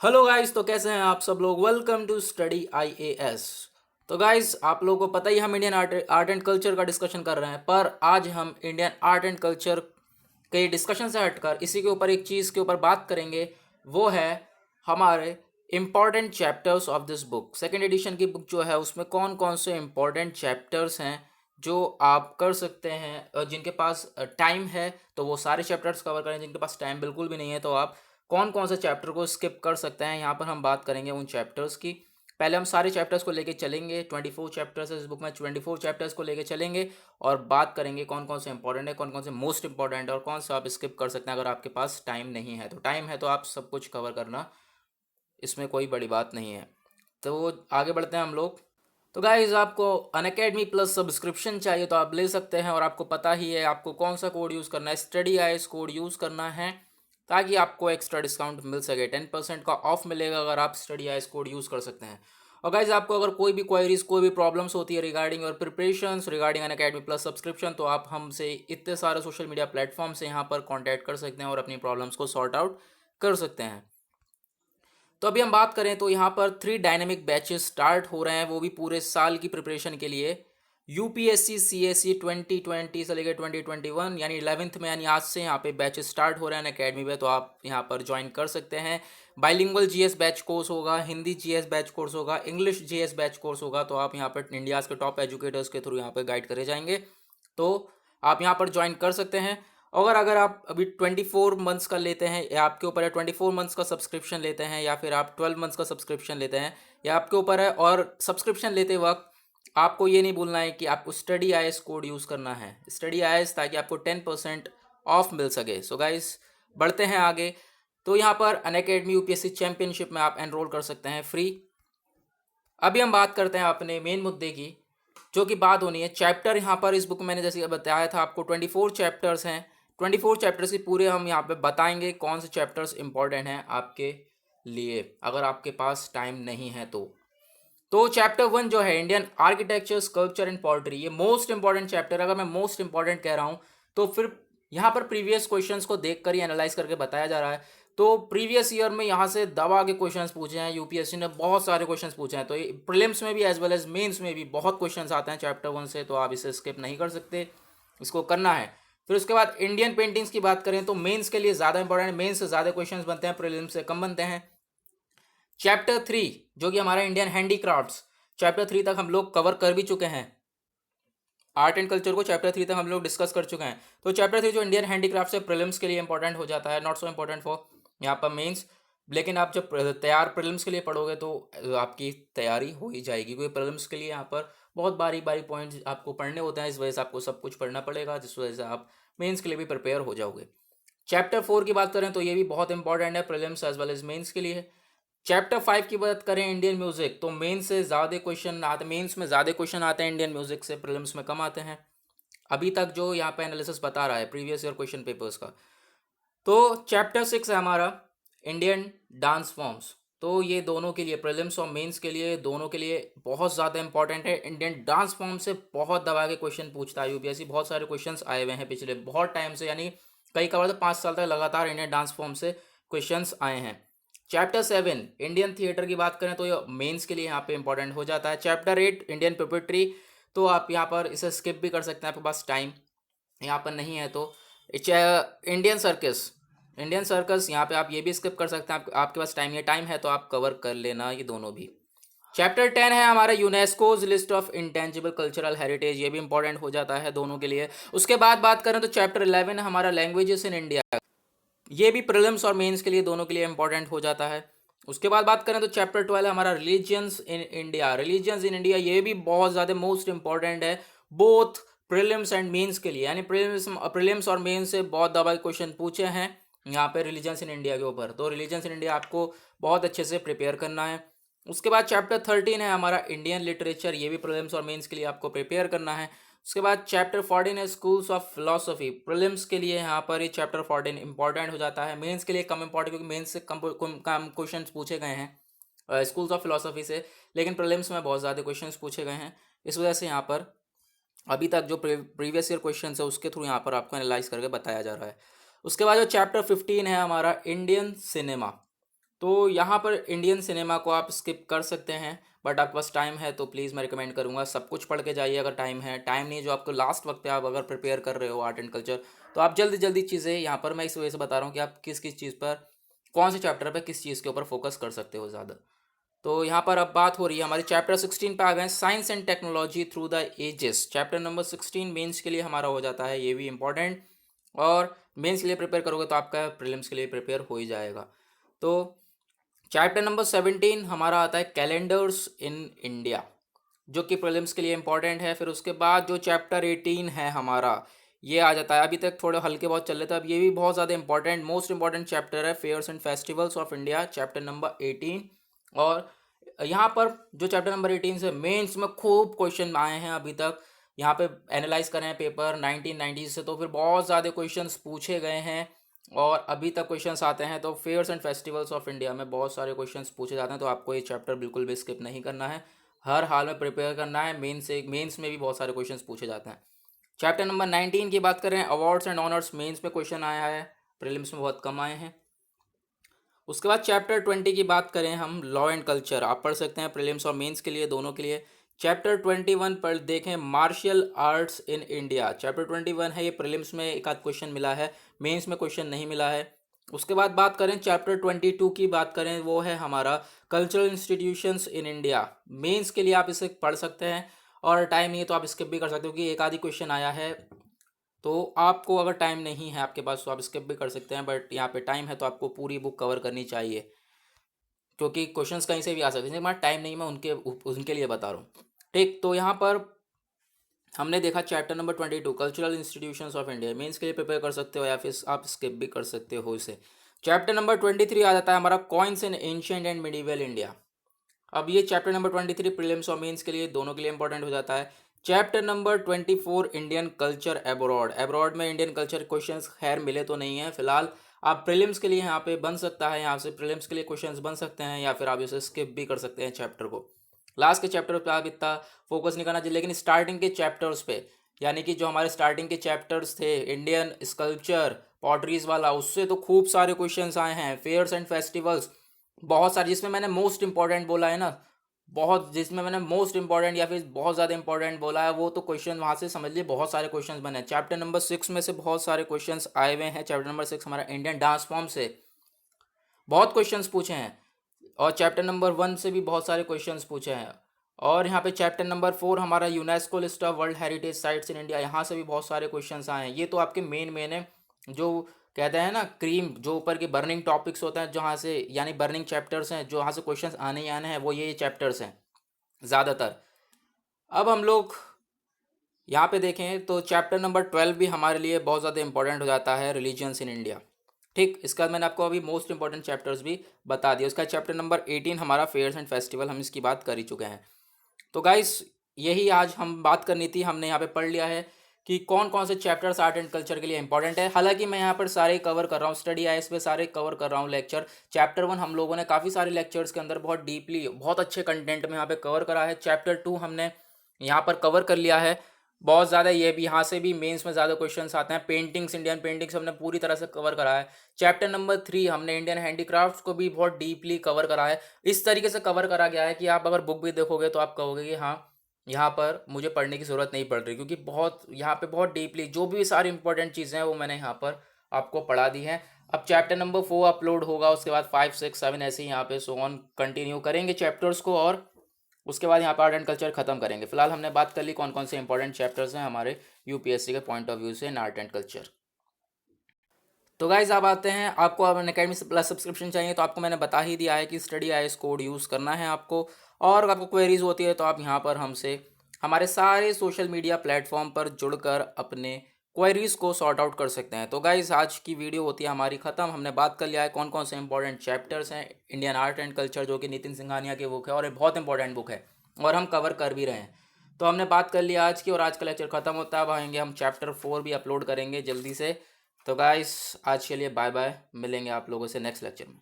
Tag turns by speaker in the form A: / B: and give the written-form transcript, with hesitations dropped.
A: Hello guys, तो कैसे हैं आप सब लोग। Welcome to Study IAS. तो गाइस, आप लोगों को पता ही हम इंडियन आर्ट एंड कल्चर का डिस्कशन कर रहे हैं, पर आज हम इंडियन आर्ट एंड कल्चर के डिस्कशन से हटकर इसी के ऊपर एक चीज़ के ऊपर बात करेंगे। वो है हमारे important chapters of this book. Second edition की बुक जो है उसमें कौन कौन से इम्पॉर्टेंट चैप्टर्स हैं जो आप कर सकते हैं। जिनके पास टाइम है तो वो सारे चैप्टर्स कवर करें, जिनके पास टाइम बिल्कुल भी नहीं है तो आप कौन कौन से चैप्टर को स्किप कर सकते हैं। यहाँ पर हम बात करेंगे उन चैप्टर्स की। पहले हम सारे चैप्टर्स को लेके चलेंगे। 24 चैप्टर्स है इस बुक में, 24 चैप्टर्स को लेके चलेंगे और बात करेंगे कौन कौन से इंपॉर्टेंट है, कौन कौन से मोस्ट इंपॉर्टेंट है और कौन सा आप स्किप कर सकते हैं अगर आपके पास टाइम नहीं है। तो टाइम है तो आप सब कुछ कवर करना, इसमें कोई बड़ी बात नहीं है। तो आगे बढ़ते हैं हम लोग। तो गाइज, आपको अनअकैडमी प्लस सब्सक्रिप्शन चाहिए तो आप ले सकते हैं, और आपको पता ही है आपको कौन सा कोड यूज़ करना है। स्टडी आईएएस कोड यूज़ करना है ताकि आपको एक्स्ट्रा डिस्काउंट मिल सके। 10% का ऑफ मिलेगा अगर आप स्टडी आईएएस कोड यूज़ कर सकते हैं। और गाइज, आपको अगर कोई भी क्वेरीज, कोई भी प्रॉब्लम्स होती है रिगार्डिंग और preparations regarding Unacademy plus subscription, तो आप हमसे इतने सारे सोशल मीडिया प्लेटफॉर्म से यहाँ पर कॉन्टैक्ट कर सकते हैं और अपनी प्रॉब्लम्स को सॉर्ट आउट कर सकते हैं। तो अभी हम बात करें तो यहाँ पर 3 डायनेमिक बैचेस स्टार्ट हो रहे हैं, वो भी पूरे साल की प्रिपरेशन के लिए। यूपीएससी सीएससी 2020 से लेकर 2021 यानी 11th में, यानी आज से यहाँ पे बैचेस स्टार्ट हो रहे हैं अकेडमी में, तो आप यहाँ पर ज्वाइन कर सकते हैं। बाइलिंगुअल जीएस बैच कोर्स होगा, हिंदी जीएस बैच कोर्स होगा, इंग्लिश जीएस बैच कोर्स होगा। तो आप यहाँ पर इंडियाज़ के टॉप एजुकेटर्स के थ्रू यहाँ पर गाइड करे जाएंगे, तो आप यहाँ पर ज्वाइन कर सकते हैं। अगर अगर आप अभी 24 मंथ्स का लेते हैं, या आपके ऊपर है 24 मंथ्स का सब्सक्रिप्शन लेते हैं, या फिर आप 12 मंथ्स का सब्सक्रिप्शन लेते हैं, या आपके ऊपर है। और सब्सक्रिप्शन लेते वक्त आपको ये नहीं भूलना है कि आपको स्टडी आईएएस कोड यूज़ करना है, स्टडी आईएएस, ताकि आपको 10% ऑफ मिल सके। सो गाइस, बढ़ते हैं आगे। तो यहाँ पर अनअकैडमी यूपीएससी चैंपियनशिप में आप एनरोल कर सकते हैं फ्री। अभी हम बात करते हैं अपने मेन मुद्दे की, जो कि बात होनी है चैप्टर। यहाँ पर इस बुक में मैंने जैसे बताया था आपको 24 चैप्टर्स हैं। 24 चैप्टर्स की पूरे हम यहाँ पे बताएंगे कौन से चैप्टर्स इंपॉर्टेंट हैं आपके लिए अगर आपके पास टाइम नहीं है तो चैप्टर 1 जो है Indian architecture, sculpture and pottery, ये मोस्ट इंपॉर्टेंट चैप्टर। अगर मैं मोस्ट इंपॉर्टेंट कह रहा हूँ तो फिर यहाँ पर प्रीवियस क्वेश्चंस को देख कर ही एनालाइज करके बताया जा रहा है। तो प्रीवियस ईयर में यहाँ से दबा के क्वेश्चंस पूछे हैं, यूपीएससी ने बहुत सारे क्वेश्चंस पूछे हैं। तो ये प्रीलिम्स में भी एज वेल एज मेंस में भी बहुत क्वेश्चंस आते हैं चैप्टर 1 से, तो आप इसे स्किप नहीं कर सकते, इसको करना है। फिर उसके बाद इंडियन पेंटिंग्स की बात करें तो मेंस के लिए ज़्यादा इंपॉर्टेंट है, मेंस से ज़्यादा क्वेश्चंस बनते हैं, प्रीलिम्स से कम बनते हैं। चैप्टर 3 जो कि हमारा इंडियन हैंडीक्राफ्ट्स, चैप्टर 3 तक हम लोग कवर कर भी चुके हैं। आर्ट एंड कल्चर को चैप्टर 3 तक हम लोग डिस्कस कर चुके हैं। तो चैप्टर 3 जो इंडियन हैंडीक्राफ्ट से प्रीलिम्स के लिए इंपॉर्टेंट हो जाता है, नॉट सो इंपॉर्टेंट फॉर यहाँ पर मेंस। लेकिन आप जब तैयार प्रीलिम्स के लिए पढ़ोगे तो आपकी तैयारी हो ही जाएगी, क्योंकि प्रीलिम्स के लिए यहाँ पर बहुत बारीक बारीक पॉइंट्स आपको पढ़ने होते हैं। इस वजह से आपको सब कुछ पढ़ना पड़ेगा, जिस वजह से आप मेंस के लिए भी प्रिपेयर हो जाओगे। चैप्टर 4 की बात करें तो ये भी बहुत इंपॉर्टेंट है prelims as well as mains के लिए। चैप्टर 5 की बात करें इंडियन म्यूजिक, तो मेंस से ज़्यादा क्वेश्चन आते, मेंस में ज़्यादा क्वेश्चन आते हैं इंडियन म्यूजिक से, प्रीलिम्स में कम आते हैं अभी तक, जो यहाँ पे एनालिसिस बता रहा है प्रीवियस ईयर क्वेश्चन पेपर्स का। तो चैप्टर 6 है हमारा इंडियन डांस फॉर्म्स। तो ये दोनों के लिए, प्रीलिम्स और मेंस के लिए, दोनों के लिए बहुत ज़्यादा इंपॉर्टेंट है। इंडियन डांस फॉर्म से बहुत दबा के क्वेश्चन पूछता है यूपीएससी, बहुत सारे क्वेश्चंस आए हुए हैं पिछले बहुत टाइम से, यानी कई कबार तो 5 साल तक लगातार इंडियन डांस फॉर्म से क्वेश्चंस आए हैं। चैप्टर 7 इंडियन थिएटर की बात करें तो ये मेंस के लिए यहाँ पे इंपॉर्टेंट हो जाता है। चैप्टर 8 इंडियन पोएट्री, तो आप यहाँ पर इसे स्किप भी कर सकते हैं, आपके पास टाइम यहाँ पर नहीं है तो। इंडियन सर्कस, इंडियन सर्कस यहाँ पे आप ये भी स्किप कर सकते हैं, आपके पास टाइम है तो आप कवर कर लेना ये दोनों भी। चैप्टर 10 है हमारा UNESCO's list of intangible cultural heritage, ये भी इंपॉर्टेंट हो जाता है दोनों के लिए। उसके बाद बात करें तो चैप्टर 11 है हमारा लैंग्वेजेस इन इंडिया, ये भी प्रीलिम्स और मेंस के लिए, दोनों के लिए इंपॉर्टेंट हो जाता है। उसके बाद बात करें तो चैप्टर 12 है हमारा religions in India, religions in India ये भी बहुत ज़्यादा मोस्ट इंपॉर्टेंट है बोथ प्रीलिम्स एंड मेंस के लिए, यानी प्रीलिम्स और मेंस से बहुत दबा क्वेश्चन पूछे हैं यहाँ पे रिलीजियंस इन इंडिया के ऊपर। तो रिलीजियंस इन इंडिया आपको बहुत अच्छे से प्रिपेयर करना है। उसके बाद चैप्टर 13 है हमारा इंडियन लिटरेचर, ये भी प्रीलिम्स और मेंस के लिए आपको प्रिपेयर करना है। उसके बाद चैप्टर 14 है स्कूल्स ऑफ फिलोसफी, प्रीलिम्स के लिए यहाँ पर ये चैप्टर 14 इंपॉर्टेंट हो जाता है, मेंस के लिए कम इंपॉर्टेंट, क्योंकि मेंस से कम क्वेश्चन पूछे गए हैं स्कूल्स ऑफ फिलोसफी से, लेकिन प्रीलिम्स में बहुत ज़्यादा क्वेश्चन पूछे गए हैं। इस वजह से यहाँ पर अभी तक जो प्रीवियस ईयर क्वेश्चन है उसके थ्रू यहाँ पर आपको एनालाइज करके बताया जा रहा है। उसके बाद जो चैप्टर 15 है हमारा इंडियन सिनेमा, तो यहाँ पर इंडियन सिनेमा को आप स्किप कर सकते हैं, बट आपके पास टाइम है तो प्लीज़ मैं रिकमेंड करूँगा सब कुछ पढ़ के जाइए अगर टाइम है। टाइम नहीं है जो आपको लास्ट वक्त पे आप अगर प्रिपेयर कर रहे हो आर्ट एंड कल्चर, तो आप जल्दी जल्दी चीज़ें यहाँ पर मैं इस वजह से बता रहा हूँ कि आप किस किस चीज़ पर, कौन से चैप्टर पर किस चीज़ के ऊपर फोकस कर सकते हो ज़्यादा। तो यहाँ पर अब बात हो रही है हमारी चैप्टर 16 पे आ गए, science and technology through the ages. Chapter number 16 mains के लिए हमारा हो जाता है, ये भी इंपॉर्टेंट। और मेंस के लिए प्रिपेयर करोगे तो आपका प्रीलिम्स के लिए प्रिपेयर हो ही जाएगा। तो चैप्टर नंबर 17 हमारा आता है कैलेंडर्स इन इंडिया, जो कि प्रीलिम्स के लिए इंपॉर्टेंट है। फिर उसके बाद जो चैप्टर 18 है हमारा, ये आ जाता है। अभी तक थोड़े हल्के बहुत चल रहे थे, अब ये भी बहुत ज़्यादा इंपॉर्टेंट, मोस्ट इंपॉर्टेंट चैप्टर है, fairs and festivals of India, chapter number 18। और यहाँ पर जो चैप्टर नंबर 18 से मेंस में खूब क्वेश्चन आए हैं अभी तक। यहाँ पे एनालाइज करें पेपर 1990 से, तो फिर बहुत ज़्यादा क्वेश्चंस पूछे गए हैं और अभी तक क्वेश्चंस आते हैं। तो fairs and festivals of India में बहुत सारे क्वेश्चंस पूछे जाते हैं, तो आपको ये चैप्टर बिल्कुल भी स्किप नहीं करना है, हर हाल में प्रिपेयर करना है। मेंस में भी बहुत सारे क्वेश्चंस पूछे जाते हैं। चैप्टर नंबर 19 की बात करें, अवार्ड्स एंड ऑनर्स, मेंस में क्वेश्चन आया है, प्रीलिम्स में बहुत कम आए हैं। उसके बाद चैप्टर 20 की बात करें हम, लॉ एंड कल्चर, आप पढ़ सकते हैं प्रीलिम्स और मेंस के लिए, दोनों के लिए। चैप्टर 21 पर देखें, martial arts in India. Chapter 21 है, ये प्रीलिम्स में एक आध क्वेश्चन मिला है, मेंस में क्वेश्चन नहीं मिला है। उसके बाद बात करें चैप्टर 22 की बात करें, वो है हमारा cultural institutions in India. Mains के लिए आप इसे पढ़ सकते हैं और टाइम नहीं है तो आप स्किप भी कर सकते हो, क्योंकि एक आधी क्वेश्चन आया है। तो आपको अगर टाइम नहीं है आपके पास तो आप स्किप भी कर सकते हैं, बट यहाँ पे टाइम है तो आपको पूरी बुक कवर करनी चाहिए, क्योंकि क्वेश्चंस कहीं से भी आ सकते हैं। हमारा टाइम नहीं, मैं उनके लिए बता रहा हूँ। ठीक, तो यहाँ पर हमने देखा chapter number 22, cultural institutions of India, mains के लिए प्रिपेयर कर सकते हो या फिर आप स्किप भी कर सकते हो इसे। चैप्टर नंबर 23 आ जाता है हमारा, coins in ancient and medieval India. अब ये चैप्टर नंबर 23 प्रीलिम्स और मेंस के लिए, दोनों के लिए इंपॉर्टेंट हो जाता है। Chapter number 24, Indian culture abroad. Abroad में इंडियन कल्चर क्वेश्चंस खैर मिले तो नहीं है फिलहाल, आप प्रीलिम्स के लिए यहाँ पे बन सकता है, यहाँ से प्रीलिम्स के लिए क्वेश्चंस बन सकते हैं, या फिर आप इसे स्किप भी कर सकते हैं चैप्टर को। लास्ट के चैप्टर पे आप इतना फोकस नहीं करना चाहिए, लेकिन स्टार्टिंग के चैप्टर्स पे, यानी कि जो हमारे स्टार्टिंग के चैप्टर्स थे, इंडियन स्कल्पचर पॉटरीज वाला, उससे तो खूब सारे क्वेश्चंस आए हैं। फेयर्स एंड फेस्टिवल्स बहुत सारे, जिसमें मैंने मोस्ट इंपॉर्टेंट बोला है ना, बहुत, जिसमें मैंने मोस्ट इंपॉर्टेंट या फिर बहुत ज़्यादा इंपॉर्टेंट बोला है, वो तो क्वेश्चन वहाँ से समझ लिए बहुत सारे क्वेश्चंस बने हैं। चैप्टर नंबर 6 में से बहुत सारे क्वेश्चंस आए हुए हैं। चैप्टर नंबर 6 हमारा इंडियन डांस फॉर्म से बहुत क्वेश्चंस पूछे हैं, और चैप्टर नंबर 1 से भी बहुत सारे क्वेश्चंस पूछे हैं। और यहाँ पे चैप्टर नंबर 4 हमारा UNESCO list of world heritage sites in India, यहाँ से भी बहुत सारे क्वेश्चंस आए हैं। ये तो आपके मेन है, जो कहते हैं ना क्रीम, जो ऊपर के बर्निंग टॉपिक्स होते हैं, जहाँ से यानी बर्निंग चैप्टर्स हैं, जो यहाँ से क्वेश्चंस आने ही आने हैं, वो ये चैप्टर्स हैं ज़्यादातर। अब हम लोग यहाँ पे देखें तो चैप्टर नंबर 12 भी हमारे लिए बहुत ज़्यादा इंपॉर्टेंट हो जाता है, रिलीजियंस इन इंडिया। ठीक, इसका मैंने आपको अभी मोस्ट इंपॉर्टेंट चैप्टर्स भी बता दिए। उसका चैप्टर नंबर 18 हमारा फेयर्स एंड फेस्टिवल, हम इसकी बात कर ही चुके हैं। तो गाइस, यही आज हम बात करनी थी, हमने यहाँ पे पढ़ लिया है कि कौन कौन से चैप्टर्स आर्ट एंड कल्चर के लिए इंपॉर्टेंट है। हालांकि मैं यहाँ पर सारे कवर कर रहा हूँ, स्टडी आईएएस पे सारे कवर कर रहा हूँ लेक्चर। चैप्टर 1 हम लोगों ने काफ़ी सारे लेक्चर्स के अंदर बहुत डीपली, बहुत अच्छे कंटेंट में यहाँ पे कवर करा है। चैप्टर 2 हमने यहाँ पर कवर कर लिया है बहुत ज़्यादा, ये भी यहाँ से भी मेंस में ज़्यादा क्वेश्चंस आते हैं। पेंटिंग्स, इंडियन पेंटिंग्स हमने पूरी तरह से कवर करा है। चैप्टर नंबर 3 हमने इंडियन हैंडीक्राफ्ट्स को भी बहुत डीपली कवर करा है। इस तरीके से कवर करा गया है कि आप अगर बुक भी देखोगे तो आप कहोगे कि हाँ, यहाँ पर मुझे पढ़ने की ज़रूरत नहीं पड़ रही, क्योंकि बहुत यहाँ पे बहुत डीपली जो भी सारी इंपॉर्टेंट चीज़ें हैं वो मैंने यहाँ पर आपको पढ़ा दी हैं। अब चैप्टर नंबर 4 अपलोड होगा, उसके बाद 5, 6, 7 ऐसे ही यहाँ पे सो ऑन कंटिन्यू करेंगे चैप्टर्स को, और उसके बाद यहाँ पर आर्ट एंड कल्चर खत्म करेंगे। फिलहाल हमने बात कर ली कौन कौन से इंपॉर्टेंट चैप्टर्स हैं हमारे यूपीएससी के पॉइंट ऑफ व्यू से इन आर्ट एंड कल्चर। तो गाइज आप आते हैं, आपको अनअकैडमी प्लस सब्सक्रिप्शन चाहिए तो आपको मैंने बता ही दिया है कि स्टडी आईएएस कोड यूज़ करना है आपको। और आपको क्वेरीज होती है तो आप यहाँ पर हमसे हमारे सारे सोशल मीडिया प्लेटफॉर्म पर जुड़कर अपने क्वेरीज को सॉर्ट आउट कर सकते हैं। तो गाइज आज की वीडियो होती है हमारी ख़त्म। हमने बात कर लिया है कौन कौन से इंपॉर्टेंट चैप्टर्स हैं इंडियन आर्ट एंड कल्चर, जो कि नितिन सिंघानिया की बुक है और एक बहुत इंपॉर्टेंट बुक है, और हम कवर कर भी रहे हैं। तो हमने बात कर लिया आज की, और आज का लेक्चर ख़त्म होता है। अब आएंगे हम चैप्टर 4 भी अपलोड करेंगे जल्दी से। तो गाइस आज के लिए बाय बाय, मिलेंगे आप लोगों से नेक्स्ट लेक्चर में।